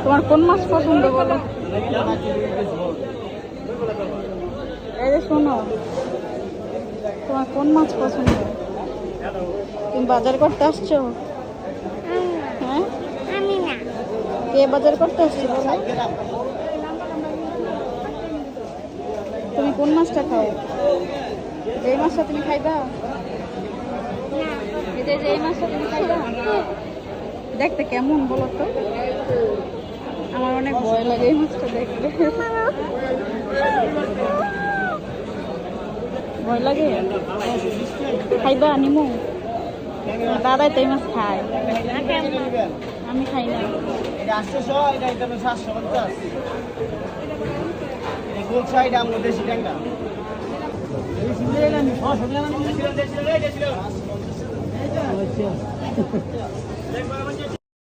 তোমার কোন মাছ পছন্দ বলো? এই যে শোনো, তোমার কোন মাছ পছন্দ? তুমি বাজার করতে আসছো? হ্যাঁ, কে বাজার করতে আসছো বলো? তুমি কোন মাছটা খাও? যেই মাছটা তুমি খাইবা? এই মাছটা তুমি খাইবা? দেখতে কেমন বলো তো? আমার অনেক ভয় লাগে এই মাছটা দেখতে। ভয় লাগে? খাইবা নিমু? দাদাই তো এই মাছ খায়, আমি খাই না।